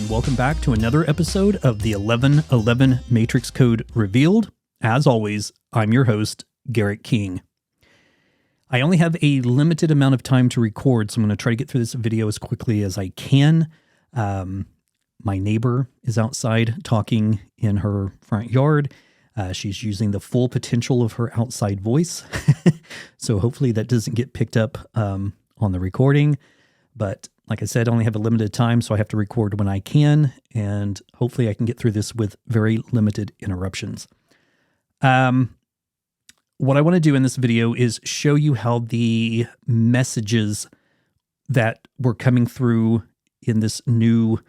Welcome back to another episode of the 1111 Matrix Code Revealed. As always, I'm your host, Garrett King. I only have a limited amount of time to record, so I'm going to try to get through this video as quickly as I can. My neighbor is outside talking in her front yard. She's using the full potential of her outside voice, so hopefully that doesn't get picked up on the recording. But like I said, I only have a limited time, so I have to record when I can, and hopefully I can get through this with very limited interruptions. What I want to do in this video is show you how the messages that were coming through in this new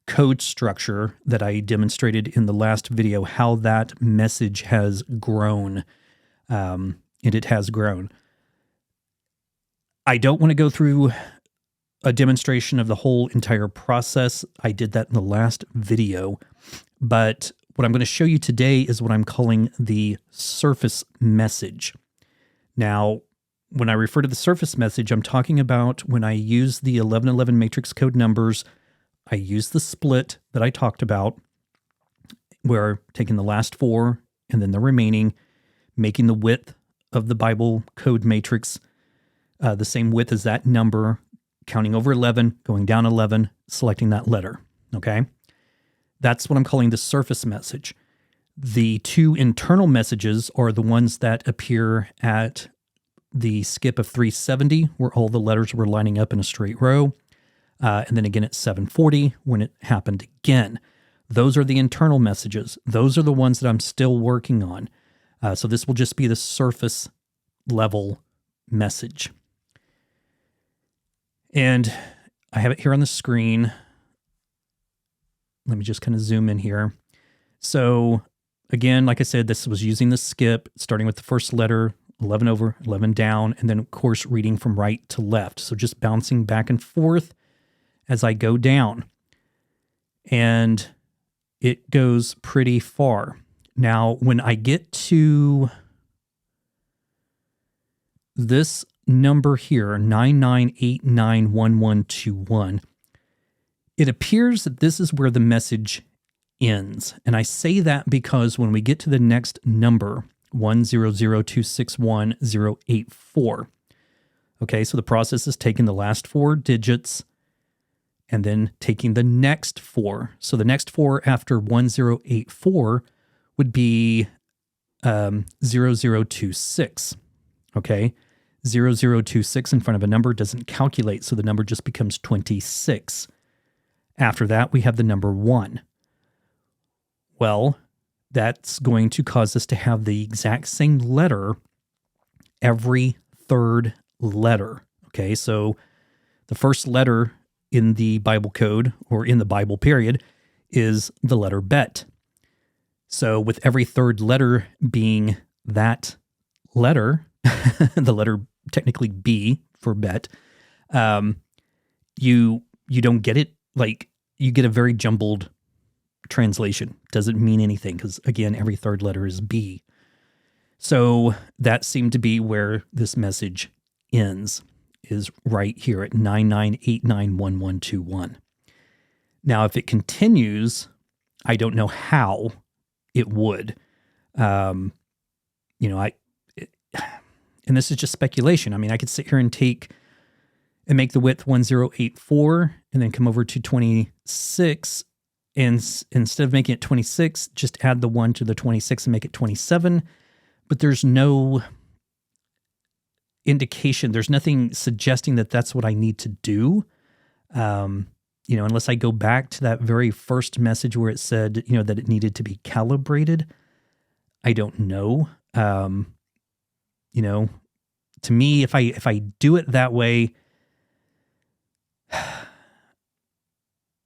code structure that I demonstrated in the last video, how that message has grown, and it has grown. I don't want to go through a demonstration of the whole entire process. I did that in the last video, but what I'm going to show you today is what I'm calling the surface message. Now, when I refer to the surface message, I'm talking about when I use the 1111 matrix code numbers, I use the split that I talked about, where taking the last four and then the remaining, making the width of the Bible code matrix the same width as that number, counting over 11, going down 11, selecting that letter, okay? That's what I'm calling the surface message. The two internal messages are the ones that appear at the skip of 370, where all the letters were lining up in a straight row, and then again at 740, when it happened again. Those are the internal messages. Those are the ones that I'm still working on. So this will just be the surface level message. And I have it here on the screen. Let me just kind of zoom in here. So again, like I said, this was using the skip, starting with the first letter, 11 over, 11 down, and then of course reading from right to left. So just bouncing back and forth as I go down. And it goes pretty far. Now, when I get to this number here, 99891121, it appears that this is where the message ends. And I say that because when we get to the next number, 100261084, okay, so the process is taking the last four digits and then taking the next four. So the next four after 1084 would be 0026, okay? 0026 in front of a number doesn't calculate, so the number just becomes 26. After that, we have the number 1. Well, that's going to cause us to have the exact same letter every third letter. Okay, so the first letter in the Bible code, or in the Bible period, is the letter bet. So with every third letter being that letter, the letter technically B for bet, you don't get it, like you get a very jumbled translation. Doesn't mean anything because, again, every third letter is B. So that seemed to be where this message ends, is right here at 99891121. Now, if it continues, I don't know how it would. And this is just speculation. I mean, I could sit here and make the width 1084 and then come over to 26, and instead of making it 26, just add the 1 to the 26 and make it 27. But there's no indication. There's nothing suggesting that that's what I need to do. Unless I go back to that very first message where it said, that it needed to be calibrated. I don't know. To me, if I do it that way,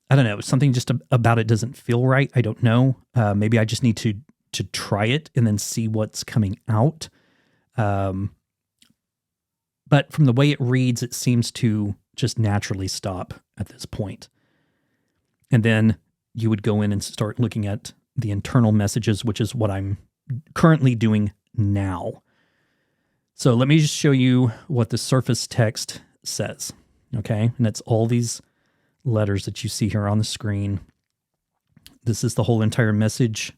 I don't know, something just about it doesn't feel right. I don't know. Maybe I just need to try it and then see what's coming out. But from the way it reads, it seems to just naturally stop at this point. And then you would go in and start looking at the internal messages, which is what I'm currently doing now. So let me just show you what the surface text says. Okay. And it's all these letters that you see here on the screen. This is the whole entire message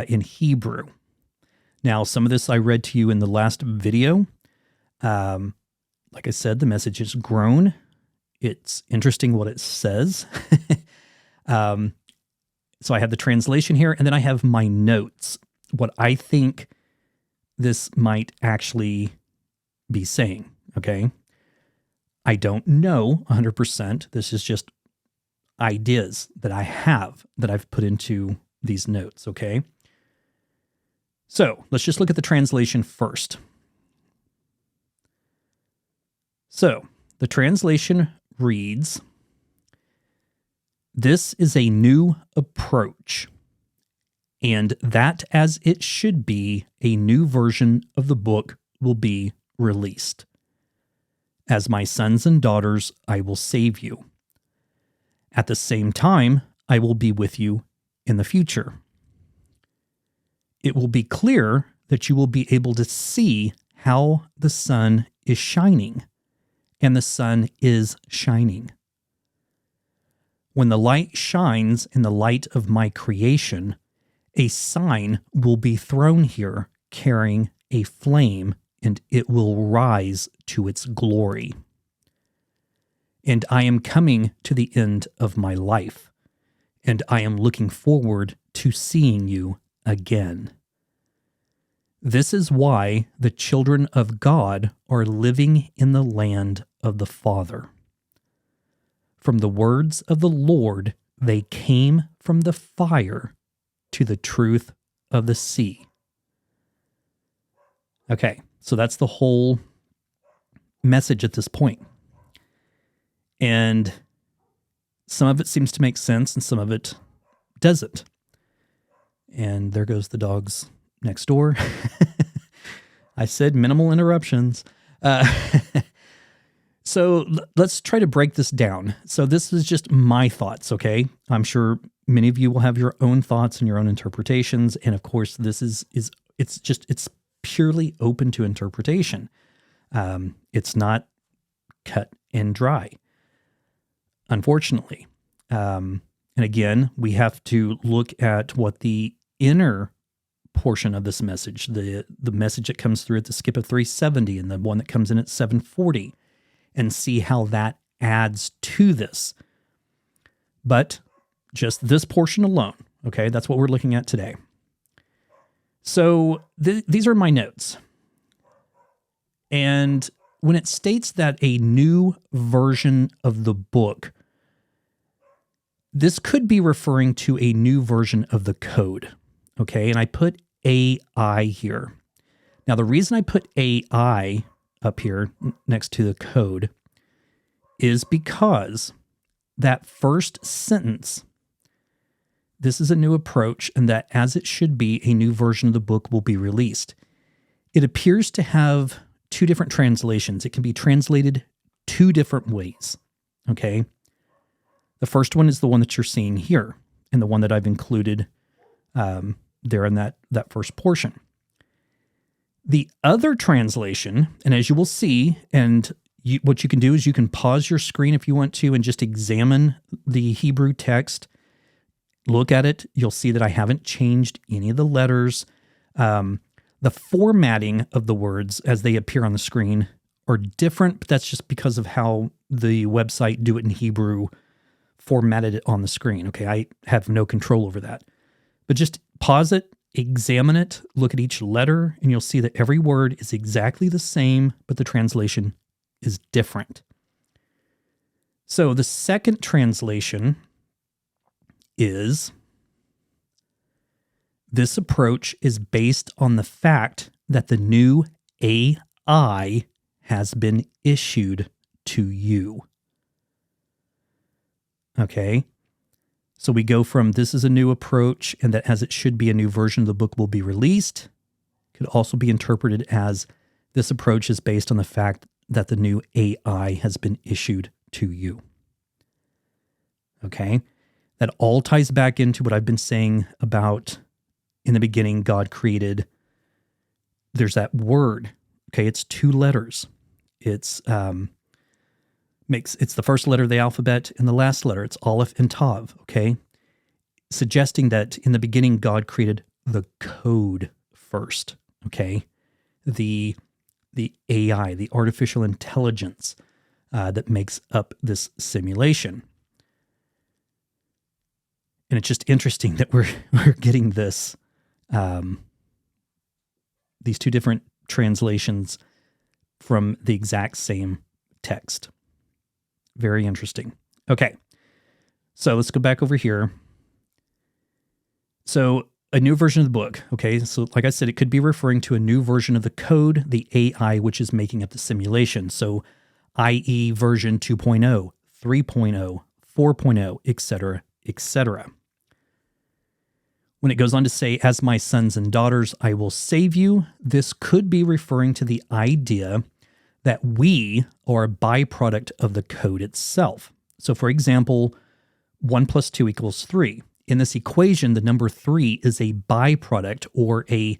in Hebrew. Now, some of this I read to you in the last video. Like I said, the message has grown. It's interesting what it says. So I have the translation here, and then I have my notes, what I think this might actually be saying, okay? I don't know 100%. This is just ideas that I have that I've put into these notes, okay? So let's just look at the translation first. So the translation reads, "This is a new approach, and that as it should be, a new version of the book will be released. As my sons and daughters, I will save you. At the same time, I will be with you in the future. It will be clear that you will be able to see how the sun is shining, and the sun is shining. When the light shines in the light of my creation, a sign will be thrown here carrying a flame, and it will rise to its glory. And I am coming to the end of my life, and I am looking forward to seeing you again. This is why the children of God are living in the land of the Father. From the words of the Lord, they came from the fire to the truth of the sea." Okay, so that's the whole message at this point. And some of it seems to make sense and some of it doesn't. And there goes the dogs next door. I said minimal interruptions. So let's try to break this down. So this is just my thoughts, okay? I'm sure many of you will have your own thoughts and your own interpretations. And of course, this is it's purely open to interpretation. It's not cut and dry, unfortunately. And again, we have to look at what the inner portion of this message, the message that comes through at the skip of 370 and the one that comes in at 740, and see how that adds to this. But just this portion alone, okay, that's what we're looking at today. So these are my notes. And when it states that a new version of the book, this could be referring to a new version of the code, okay? And I put AI here. Now, the reason I put AI up here next to the code is because that first sentence, this is a new approach, and that as it should be, a new version of the book will be released. It appears to have two different translations. It can be translated two different ways, okay? The first one is the one that you're seeing here, and the one that I've included there in that first portion. The other translation, and as you will see, and what you can do is you can pause your screen if you want to and just examine the Hebrew text. Look at it. You'll see that I haven't changed any of the letters. The formatting of the words as they appear on the screen are different, but that's just because of how the website Do It in Hebrew formatted it on the screen. Okay, I have no control over that. But just pause it, examine it, look at each letter, and you'll see that every word is exactly the same, but the translation is different. So the second translation is, this approach is based on the fact that the new AI has been issued to you. Okay, So we go from this is a new approach and that as it should be a new version of the book will be released. Could also be interpreted as this approach is based on the fact that the new AI has been issued to you. Okay? That all ties back into what I've been saying about in the beginning, God created. There's that word. Okay, it's 2 letters. It's the first letter of the alphabet and the last letter. It's Aleph and Tav. Okay, suggesting that in the beginning, God created the code first. Okay, the AI, the artificial intelligence that makes up this simulation. And it's just interesting that we're getting this, these 2 different translations from the exact same text. Very interesting. Okay, so let's go back over here. So a new version of the book. Okay, so like I said, it could be referring to a new version of the code, the AI, which is making up the simulation. So i.e. version 2.0, 3.0, 4.0, etc., etc. When it goes on to say, as my sons and daughters, I will save you, this could be referring to the idea that we are a byproduct of the code itself. So for example, 1 + 2 = 3. In this equation, the number 3 is a byproduct or a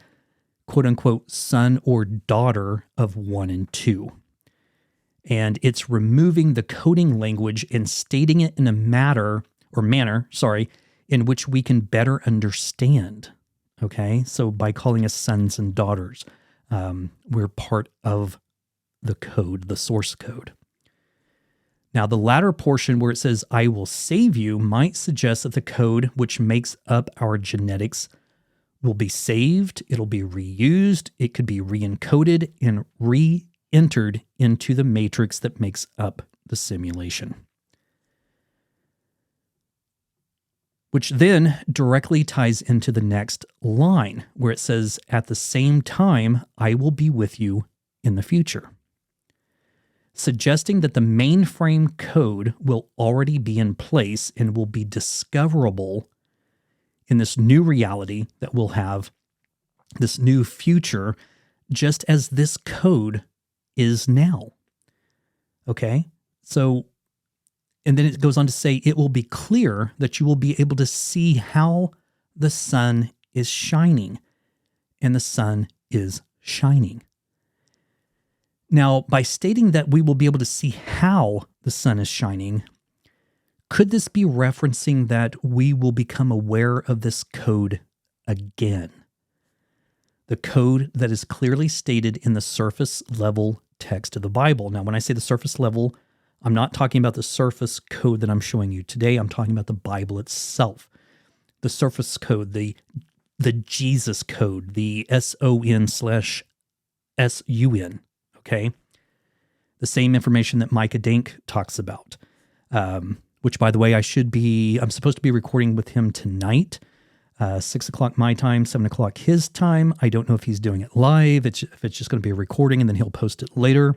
quote-unquote son or daughter of 1 and 2. And it's removing the coding language and stating it in a manner in which we can better understand. Okay, so by calling us sons and daughters, we're part of the code, the source code. Now, the latter portion where it says, I will save you, might suggest that the code which makes up our genetics will be saved, it'll be reused, it could be re-encoded and re-entered into the matrix that makes up the simulation. Which then directly ties into the next line where it says, at the same time, I will be with you in the future. Suggesting that the mainframe code will already be in place and will be discoverable in this new reality that we'll have, this new future, just as this code is now. Okay? So, and then it goes on to say, it will be clear that you will be able to see how the sun is shining, and the sun is shining. Now, by stating that we will be able to see how the sun is shining, could this be referencing that we will become aware of this code again? The code that is clearly stated in the surface level text of the Bible. Now, when I say the surface level, I'm not talking about the surface code that I'm showing you today. I'm talking about the Bible itself. The surface code, the Jesus code, the SON/SUN. Okay, the same information that Micah Dink talks about, which, by the way, I'm supposed to be recording with him tonight, 6 o'clock my time, 7 o'clock his time. I don't know if he's doing it live, if it's just going to be a recording and then he'll post it later.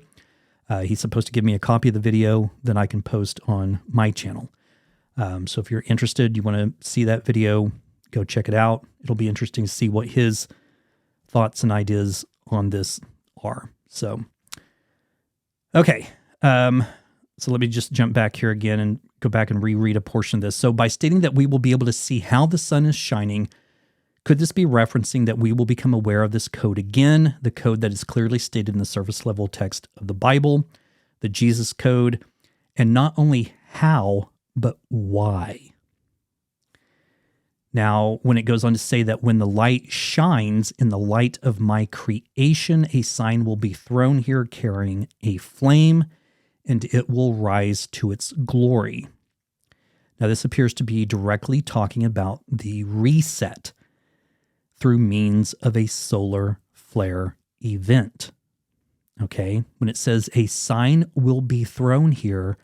He's supposed to give me a copy of the video that I can post on my channel. So if you're interested, you want to see that video, go check it out. It'll be interesting to see what his thoughts and ideas on this are. So, okay. So let me just jump back here again and go back and reread a portion of this. So by stating that we will be able to see how the sun is shining, could this be referencing that we will become aware of this code again, the code that is clearly stated in the surface level text of the Bible, the Jesus code, and not only how, but why? Now, when it goes on to say that when the light shines in the light of my creation, a sign will be thrown here carrying a flame, and it will rise to its glory. Now, this appears to be directly talking about the reset through means of a solar flare event. Okay, when it says a sign will be thrown here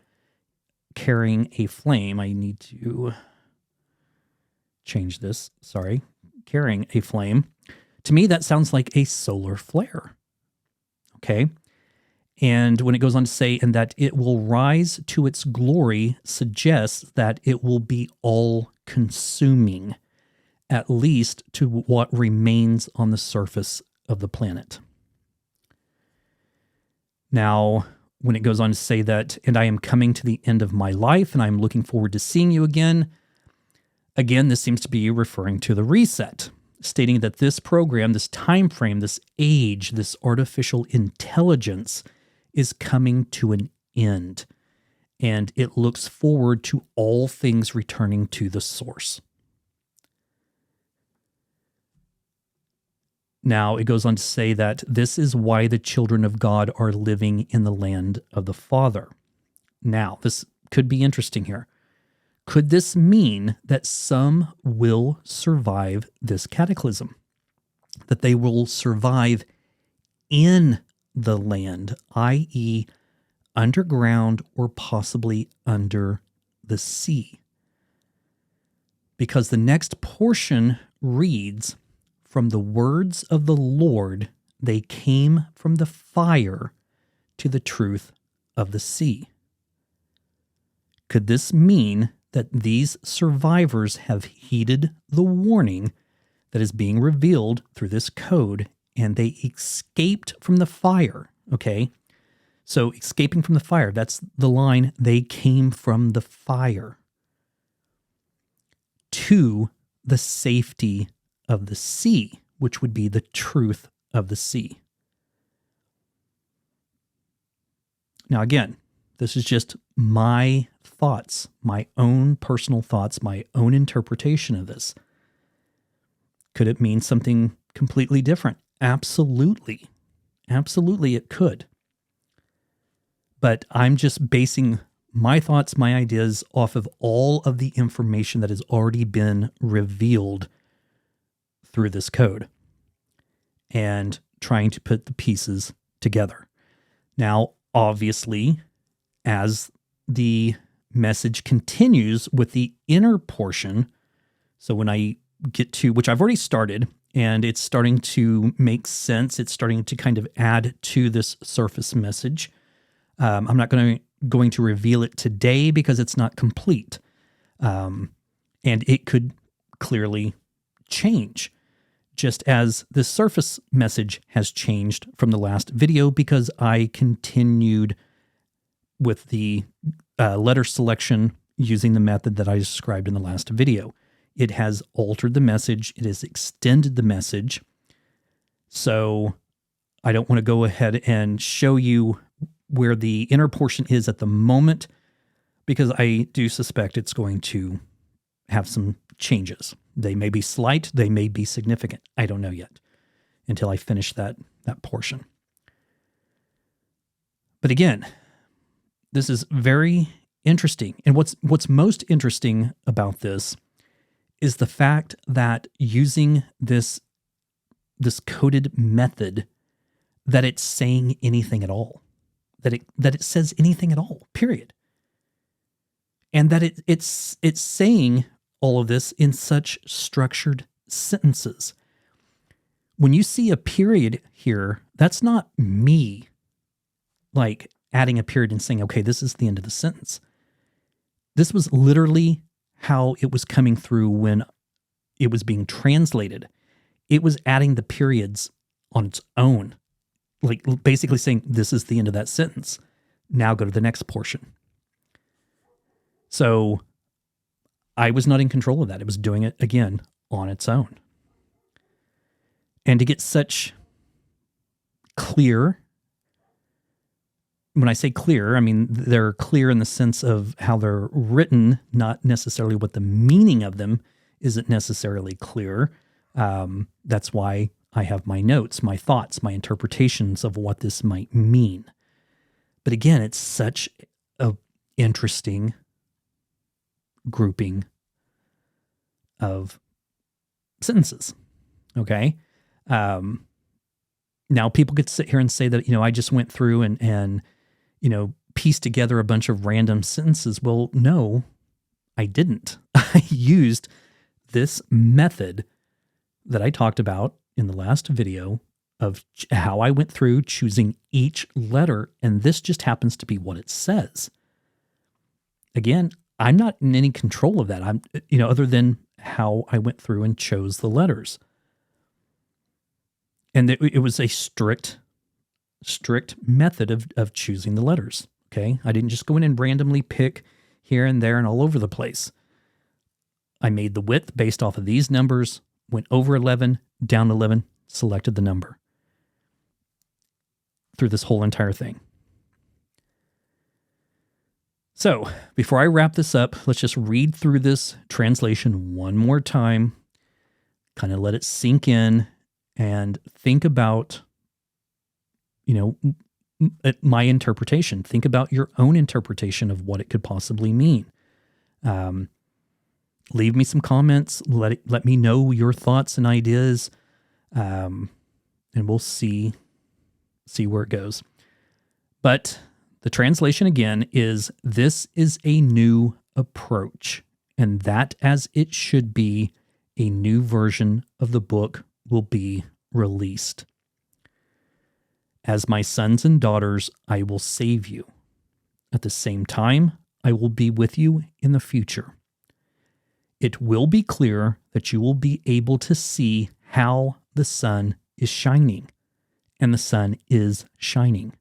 carrying a flame, I need to change this. Sorry, carrying a flame. To me, that sounds like a solar flare. Okay, and when it goes on to say, and that it will rise to its glory, suggests that it will be all consuming, at least to what remains on the surface of the planet. Now, when it goes on to say that, and I am coming to the end of my life, and I'm looking forward to seeing you again, this seems to be referring to the reset, stating that this program, this time frame, this age, this artificial intelligence is coming to an end, and it looks forward to all things returning to the source. Now, it goes on to say that this is why the children of God are living in the land of the Father. Now, this could be interesting here. Could this mean that some will survive this cataclysm? That they will survive in the land, i.e., underground or possibly under the sea? Because the next portion reads, "From the words of the Lord, they came from the fire to the truth of the sea." Could this mean that these survivors have heeded the warning that is being revealed through this code and they escaped from the fire? Okay, so escaping from the fire, that's the line, they came from the fire to the safety of the sea, which would be the truth of the sea. Now, again, this is just my thoughts, my own personal thoughts, my own interpretation of this. Could it mean something completely different? Absolutely. Absolutely, it could. But I'm just basing my thoughts, my ideas off of all of the information that has already been revealed through this code and trying to put the pieces together. Now, obviously, as the message continues with the inner portion, so when I get to, which I've already started, and it's starting to make sense, it's starting to kind of add to this surface message. I'm not going to reveal it today because it's not complete. And it could clearly change, just as the surface message has changed from the last video because I continued with the letter selection using the method that I described in the last video. It has altered the message. It has extended the message. So I don't want to go ahead and show you where the inner portion is at the moment because I do suspect it's going to have some changes. They may be slight. They may be significant. I don't know yet until I finish that portion. But again, this is very interesting. And what's most interesting about this is the fact that using this coded method, that it's saying anything at all, that it says anything at all, period. And that it's saying all of this in such structured sentences. When you see a period here, that's not me like adding a period and saying, okay, this is the end of the sentence. This was literally how it was coming through when it was being translated. It was adding the periods on its own, like basically saying, this is the end of that sentence. Now go to the next portion. So I was not in control of that. It was doing it again on its own. And to get such clear, when I say clear, I mean they're clear in the sense of how they're written, not necessarily what the meaning of them isn't necessarily clear. That's why I have my notes, my thoughts, my interpretations of what this might mean. But again, it's such an interesting grouping of sentences. Okay. Now people could sit here and say that, I just went through and pieced together a bunch of random sentences. Well, no, I didn't. I used this method that I talked about in the last video of how I went through choosing each letter, and this just happens to be what it says. Again, I'm not in any control of that. I'm, other than how I went through and chose the letters. And it was a strict method of choosing the letters. Okay. I didn't just go in and randomly pick here and there and all over the place. I made the width based off of these numbers, went over 11, down 11, selected the number through this whole entire thing. So before I wrap this up, let's just read through this translation one more time, kind of let it sink in and think about, my interpretation. Think about your own interpretation of what it could possibly mean. Leave me some comments. Let me know your thoughts and ideas, and we'll see where it goes. But the translation again is, "This is a new approach, and that as it should be, a new version of the book will be released. As my sons and daughters, I will save you. At the same time, I will be with you in the future. It will be clear that you will be able to see how the sun is shining, and the sun is shining.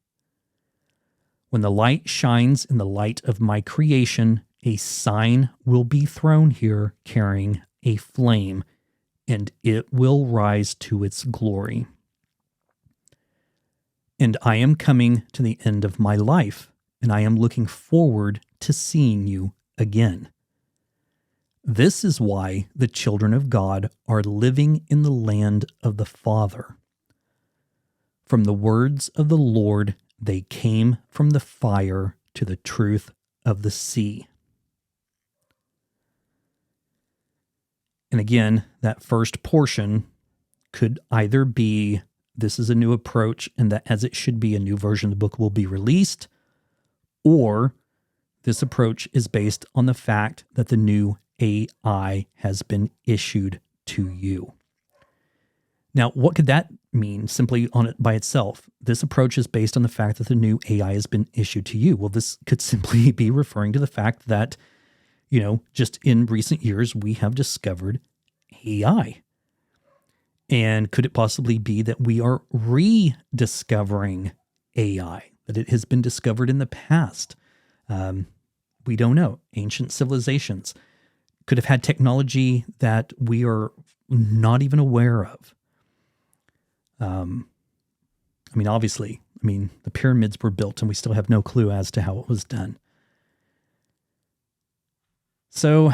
When the light shines in the light of my creation, a sign will be thrown here carrying a flame, and it will rise to its glory. And I am coming to the end of my life, and I am looking forward to seeing you again. This is why the children of God are living in the land of the Father. From the words of the Lord, they came from the fire to the truth of the sea." And again, that first portion could either be, this is a new approach, and that as it should be, a new version of the book will be released, or this approach is based on the fact that the new AI has been issued to you. Now, what could that mean simply on it by itself? This approach is based on the fact that the new AI has been issued to you. Well, this could simply be referring to the fact that, just in recent years, we have discovered AI. And could it possibly be that we are rediscovering AI, that it has been discovered in the past? We don't know. Ancient civilizations could have had technology that we are not even aware of. Obviously, the pyramids were built and we still have no clue as to how it was done. So,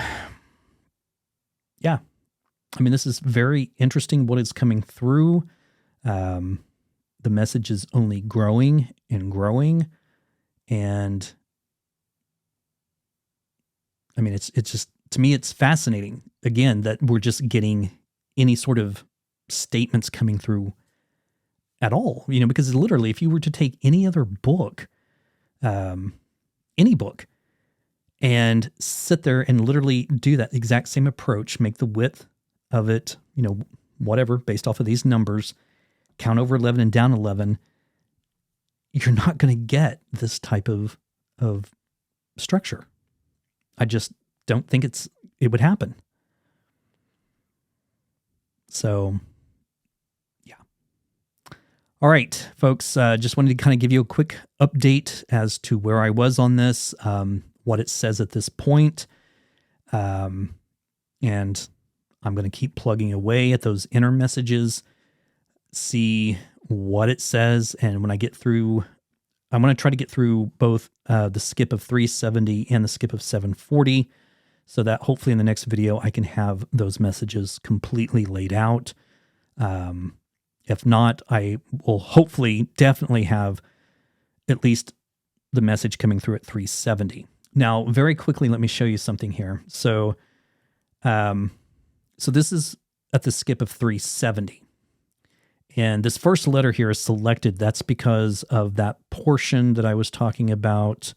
yeah, this is very interesting what is coming through. The message is only growing and growing. And it's just, to me, it's fascinating, again, that we're just getting any sort of statements coming through at all, because literally, if you were to take any other book, any book, and sit there and literally do that exact same approach, make the width of it, whatever, based off of these numbers, count over 11 and down 11, you're not going to get this type of structure. I just don't think it would happen. So, yeah. All right, folks, just wanted to kind of give you a quick update as to where I was on this, what it says at this point. And I'm going to keep plugging away at those inner messages, see what it says. And when I get through, I'm going to try to get through both the skip of 370 and the skip of 740, so that hopefully in the next video I can have those messages completely laid out. If not, I will hopefully definitely have at least the message coming through at 370. Now, very quickly, let me show you something here. So this is at the skip of 370. And this first letter here is selected. That's because of that portion that I was talking about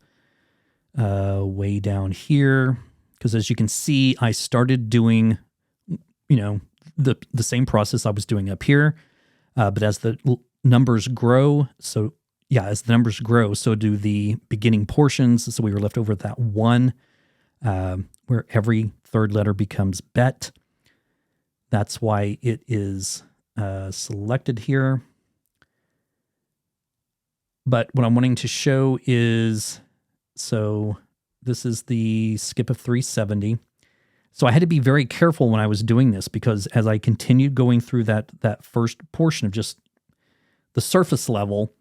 way down here. Because as you can see, I started doing, the same process I was doing up here. But as the numbers grow, so do the beginning portions. So we were left over with that one. where every third letter becomes bet. That's why it is selected here. But what I'm wanting to show is, so this is the skip of 370. So I had to be very careful when I was doing this, because as I continued going through that first portion of just the surface level,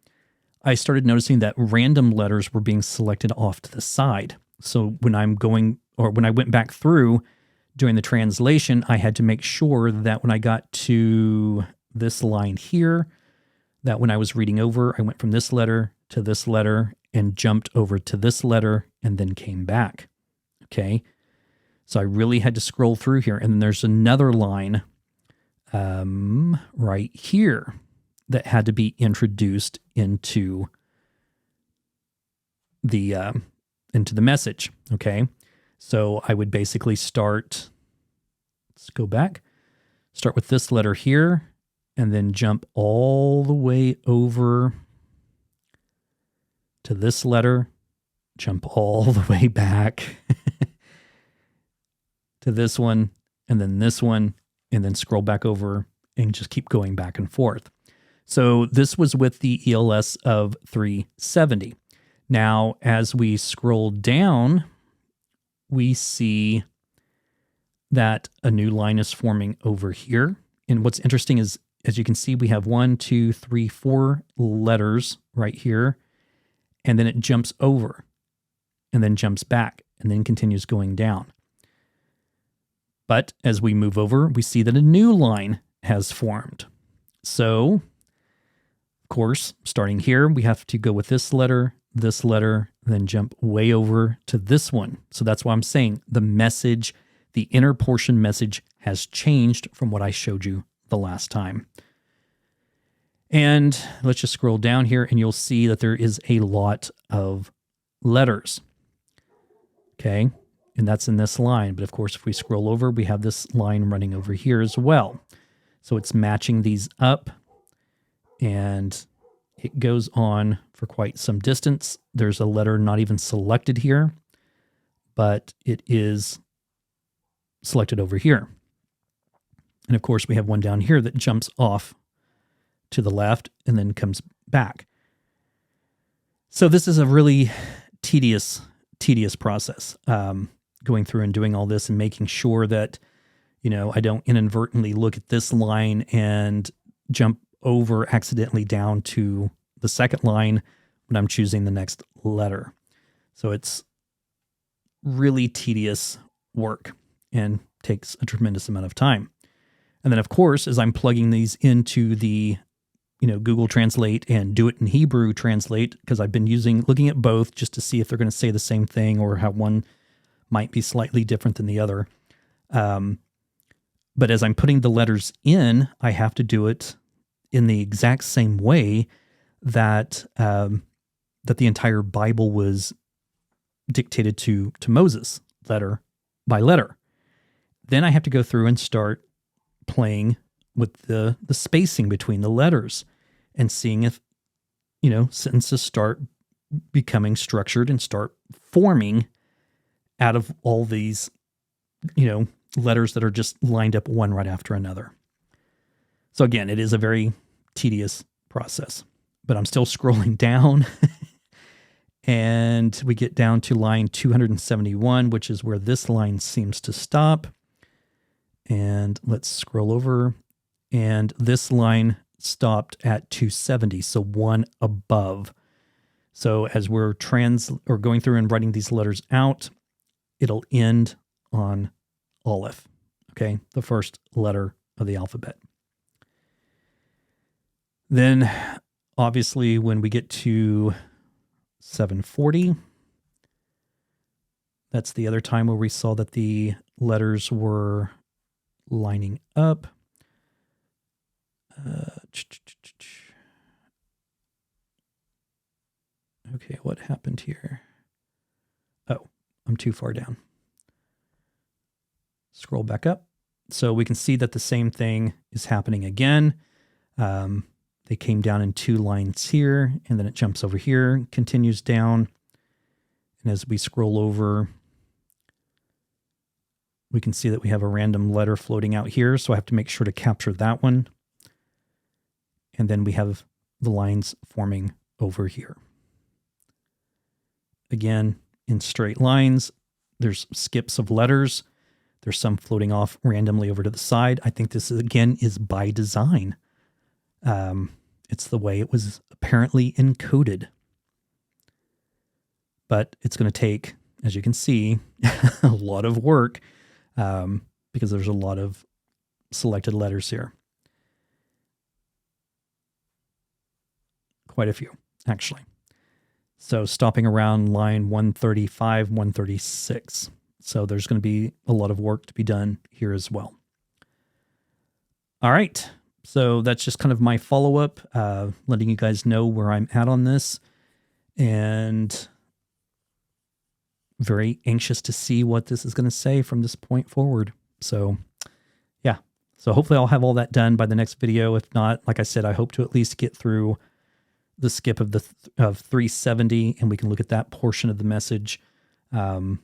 I started noticing that random letters were being selected off to the side. So when when I went back through doing the translation, I had to make sure that when I got to this line here, that when I was reading over, I went from this letter to this letter and jumped over to this letter and then came back. Okay. So I really had to scroll through here. And then there's another line right here that had to be introduced into the message. Okay. So I would basically start, let's go back, start with this letter here, and then jump all the way over to this letter, jump all the way back to this one, and then scroll back over and just keep going back and forth. So this was with the ELS of 370. Now, as we scroll down, we see that a new line is forming over here. And what's interesting is, as you can see, we have 1, 2, 3, 4 letters right here, and then it jumps over and then jumps back and then continues going down. But as we move over, we see that a new line has formed. So, of course, starting here, we have to go with this letter, then jump way over to this one. So that's why I'm saying the message, the inner portion message, has changed from what I showed you the last time. And let's just scroll down here and you'll see that there is a lot of letters. Okay, and that's in this line. But of course, if we scroll over, we have this line running over here as well. So it's matching these up, and it goes on for quite some distance. There's a letter not even selected here, but it is selected over here. And of course, we have one down here that jumps off to the left and then comes back. So this is a really tedious process, going through and doing all this and making sure that, I don't inadvertently look at this line and jump over accidentally down to the second line when I'm choosing the next letter. So it's really tedious work and takes a tremendous amount of time. And then, of course, as I'm plugging these into the Google Translate and Do It in Hebrew Translate, because I've been looking at both just to see if they're going to say the same thing or how one might be slightly different than the other. But as I'm putting the letters in, I have to do it in the exact same way that that the entire Bible was dictated to Moses, letter by letter. Then I have to go through and start playing with the spacing between the letters and seeing if, sentences start becoming structured and start forming out of all these, letters that are just lined up one right after another. So again, it is a very tedious process, but I'm still scrolling down and we get down to line 271, which is where this line seems to stop. And let's scroll over. And this line stopped at 270, so one above. So as we're going through and writing these letters out, it'll end on Aleph, okay, the first letter of the alphabet. Then, obviously, when we get to 740, that's the other time where we saw that the letters were lining up. Okay, what happened here? Oh, I'm too far down. Scroll back up. So we can see that the same thing is happening again. They came down in two lines here, and then it jumps over here, continues down. And as we scroll over, we can see that we have a random letter floating out here, so I have to make sure to capture that one. And then we have the lines forming over here. Again, in straight lines, there's skips of letters. There's some floating off randomly over to the side. I think this, again, is by design. It's the way it was apparently encoded. But it's going to take, as you can see, a lot of work because there's a lot of selected letters here. Quite a few, actually. So stopping around line 135, 136. So there's going to be a lot of work to be done here as well. All right. So that's just kind of my follow-up, letting you guys know where I'm at on this. And very anxious to see what this is going to say from this point forward. So yeah. So hopefully I'll have all that done by the next video. If not, like I said, I hope to at least get through the skip of of 370, and we can look at that portion of the message. Then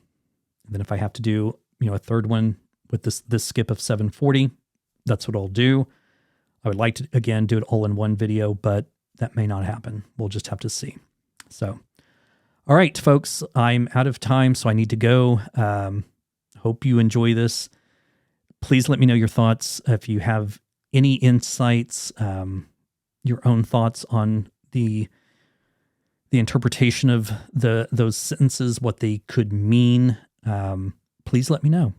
if I have to do, a third one with this skip of 740, that's what I'll do. I would like to, again, do it all in one video, but that may not happen. We'll just have to see. So, all right, folks, I'm out of time, so I need to go. Hope you enjoy this. Please let me know your thoughts. If you have any insights, your own thoughts on the interpretation of those sentences, what they could mean, please let me know.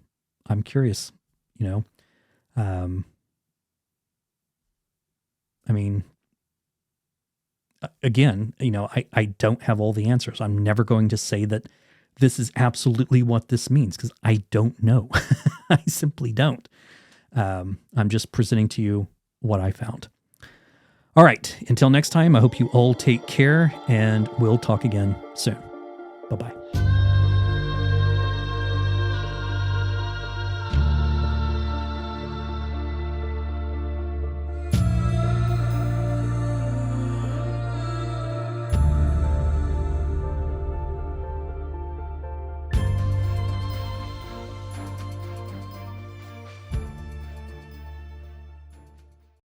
I'm curious, I mean, again, I don't have all the answers. I'm never going to say that this is absolutely what this means because I don't know. I simply don't. I'm just presenting to you what I found. All right. Until next time, I hope you all take care and we'll talk again soon. Bye-bye.